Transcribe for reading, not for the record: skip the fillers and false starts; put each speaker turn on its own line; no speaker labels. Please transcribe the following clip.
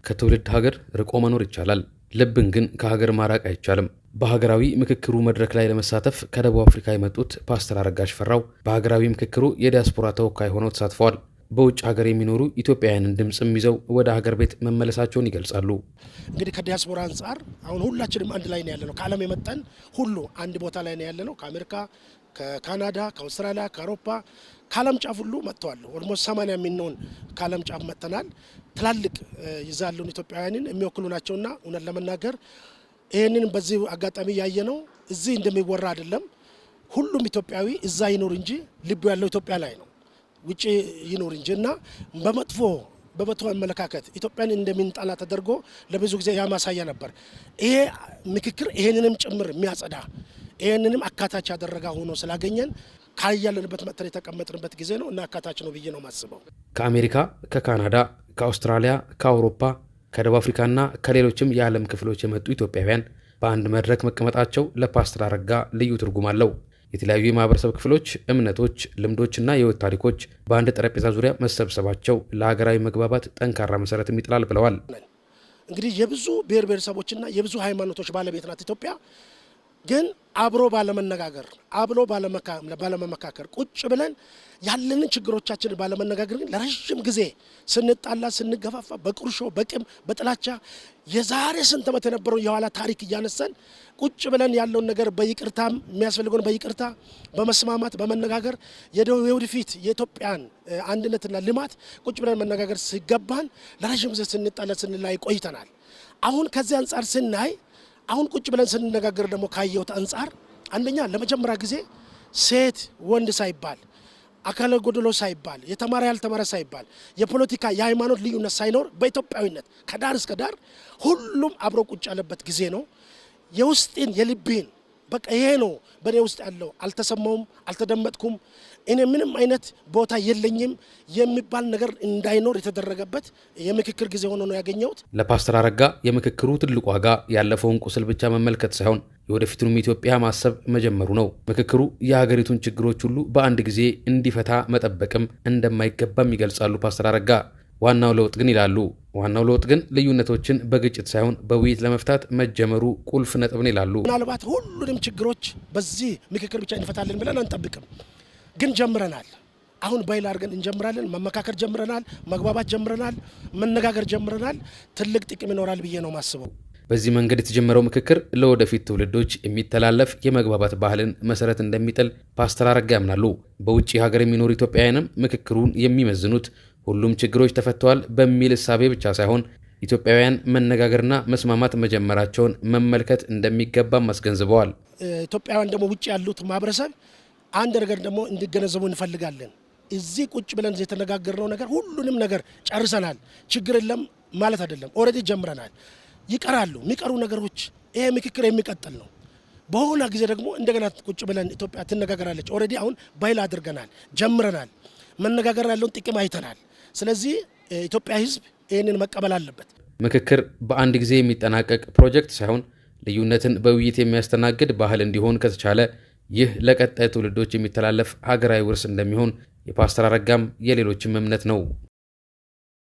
ከትውልድ ሀገር ርቆ መኖር ይቻላል። ልብን ግን ከሀገር ማራቅ አይቻልም። በሀገራዊ ምክክሩ መድረክ ላይ ለመሳተፍ ከደቡብ አፍሪካ የመጡት ፓስተር አረጋ ሽፈራው በሀገራዊ ምክክሩ የዲያስፖራ ተወካይ ሆነው ተሳትፈዋል። በውጭ ሀገር የሚኖሩ ኢትዮጵያውያንን ድምጽም ይዘው ወደ ሀገር ቤት መመለሳቸውን ይገልጻሉ።
እንግዲህ ከዲያስፖራ አንጻር አሁን ሁላችንም አንድ ላይ ነው ያለነው። ከዓለም የመጣን ሁሉ አንድ ቦታ ላይ ነው ያለነው። ከአሜሪካ፣ ከካናዳ፣ ከአውስትራሊያ፣ ከአውሮፓ ከዓለም ጫፍ ሁሉ መጥተዋል። ኦልሞስት 80 የሚሆን ከዓለም ጫፍ መጥተናል። ትላልቅ ይዛሉን ኢትዮጵያውያንን የሚወክሉ ናቸውና እውነት ለመናገር ይህንን በዚህ አጋጣሚ ያየነው እዚህ እንደሚወራ አይደለም። ሁሉም ኢትዮጵያዊ እዛ ይኖር እንጂ ልቡ ያለው ኢትዮጵያ ላይ ነው። ውጪ ይኖር እንጂና በመጥፎ አመለካከት ኢትዮጵያን እንደምንጠላ ተደርጎ ለብዙ ጊዜ ያማሳያ ነበር። ይሄ ምክክር ይሄንንም ጭምር የሚያጸዳ ይሄንንም አካታች ያደረጋ ሆኖ ስላገኘን ካያለንበት መጥተን የተቀመጥንበት ጊዜ ነው እና አካታች ነው ብዬ ነው ማስበው።
ከአሜሪካ፣ ከካናዳ፣ ከአውስትራሊያ፣ ከአውሮፓ፣ ከደቡብ አፍሪካና ከሌሎችም የዓለም ክፍሎች የመጡ ኢትዮጵያውያን በአንድ መድረክ መቀመጣቸው ለፓስተር አረጋ ልዩ ትርጉም አለው። የተለያዩ የማህበረሰብ ክፍሎች፣ እምነቶች፣ ልምዶችና የህይወት ታሪኮች በአንድ ጠረጴዛ ዙሪያ መሰብሰባቸው ለሀገራዊ መግባባት ጠንካራ መሰረትም ይጥላል ብለዋል።
እንግዲህ የብዙ ብሔር ብሔረሰቦችና የብዙ ሃይማኖቶች ባለቤት ናት ኢትዮጵያ። ግን አብሮ ባለመነጋገር አብሮ ባለመመካከር ቁጭ ብለን ያለንን ችግሮቻችንን ባለመነጋገር ግን ለረጅም ጊዜ ስንጣላ ስንገፋፋ በቁርሾ በቂም በጥላቻ የዛሬ ስንት ዓመት የነበረውን የኋላ ታሪክ እያነሳን ቁጭ ብለን ያለውን ነገር በይቅርታም የሚያስፈልገውን በይቅርታ በመስማማት በመነጋገር የወደፊት የኢትዮጵያን አንድነትና ልማት ቁጭ ብለን መነጋገር ሲገባን ለረጅም ጊዜ ስንጣላ ስንላይ ቆይተናል። አሁን ከዚህ አንጻር ስናይ አሁን ቁጭ ብለን ስንነጋገር ደግሞ ካየሁት አንጻር አንደኛ ለመጀመሪያ ጊዜ ሴት ወንድ ሳይባል አካለ ጎደሎ ሳይባል የተማረ ያልተማረ ሳይባል የፖለቲካ የሃይማኖት ልዩነት ሳይኖር በኢትዮጵያዊነት ከዳር እስከ ዳር ሁሉም አብሮ ቁጭ ያለበት ጊዜ ነው። የውስጤን የልቤን በቃ ይሄ ነው በእኔ ውስጥ ያለው አልተሰማውም፣ አልተደመጥኩም፣ እኔ ምንም አይነት ቦታ የለኝም የሚባል ነገር እንዳይኖር የተደረገበት የምክክር ጊዜ ሆኖ ነው ያገኘሁት።
ለፓስተር አረጋ የምክክሩ ትልቁ ዋጋ ያለፈውን ቁስል ብቻ መመልከት ሳይሆን የወደፊቱንም ኢትዮጵያ ማሰብ መጀመሩ ነው። ምክክሩ የሀገሪቱን ችግሮች ሁሉ በአንድ ጊዜ እንዲፈታ መጠበቅም እንደማይገባም ይገልጻሉ ፓስተር አረጋ። ዋናው ለውጥ ግን ልዩነቶችን በግጭት ሳይሆን በውይይት ለመፍታት መጀመሩ ቁልፍ ነጥብ ነው ይላሉ።
ምናልባት ሁሉንም ችግሮች በዚህ ምክክር ብቻ እንፈታለን ብለን አንጠብቅም፣ ግን ጀምረናል። አሁን ባይል አድርገን እንጀምራለን። መመካከር ጀምረናል፣ መግባባት ጀምረናል፣ መነጋገር ጀምረናል። ትልቅ ጥቅም ይኖራል ብዬ ነው ማስበው።
በዚህ መንገድ የተጀመረው ምክክር ለወደፊት ትውልዶች የሚተላለፍ የመግባባት ባህልን መሰረት እንደሚጥል ፓስተር አረጋ ያምናሉ። በውጭ ሀገር የሚኖሩ ኢትዮጵያውያንም ምክክሩን የሚመዝኑት ሁሉም ችግሮች ተፈተዋል በሚል እሳቤ ብቻ ሳይሆን ኢትዮጵያውያን መነጋገርና መስማማት መጀመራቸውን መመልከት እንደሚገባም አስገንዝበዋል።
ኢትዮጵያውያን ደግሞ ውጭ ያሉት ማህበረሰብ አንድ ነገር ደግሞ እንዲገነዘቡ እንፈልጋለን። እዚህ ቁጭ ብለን የተነጋገርነው ነገር ሁሉንም ነገር ጨርሰናል፣ ችግር የለም ማለት አይደለም። ኦልሬዲ ጀምረናል። ይቀራሉ የሚቀሩ ነገሮች። ይሄ ምክክር የሚቀጥል ነው። በሆነ ጊዜ ደግሞ እንደገና ቁጭ ብለን ኢትዮጵያ ትነጋገራለች። ኦልሬዲ አሁን ባይል አድርገናል፣ ጀምረናል። መነጋገር ያለውን ጥቅም አይተናል። ስለዚህ ኢትዮጵያ ሕዝብ ይህንን መቀበል አለበት።
ምክክር በአንድ ጊዜ የሚጠናቀቅ ፕሮጀክት ሳይሆን ልዩነትን በውይይት የሚያስተናግድ ባህል እንዲሆን ከተቻለ ይህ ለቀጣይ ትውልዶች የሚተላለፍ ሀገራዊ ውርስ እንደሚሆን የፓስተር አረጋም የሌሎችም እምነት ነው።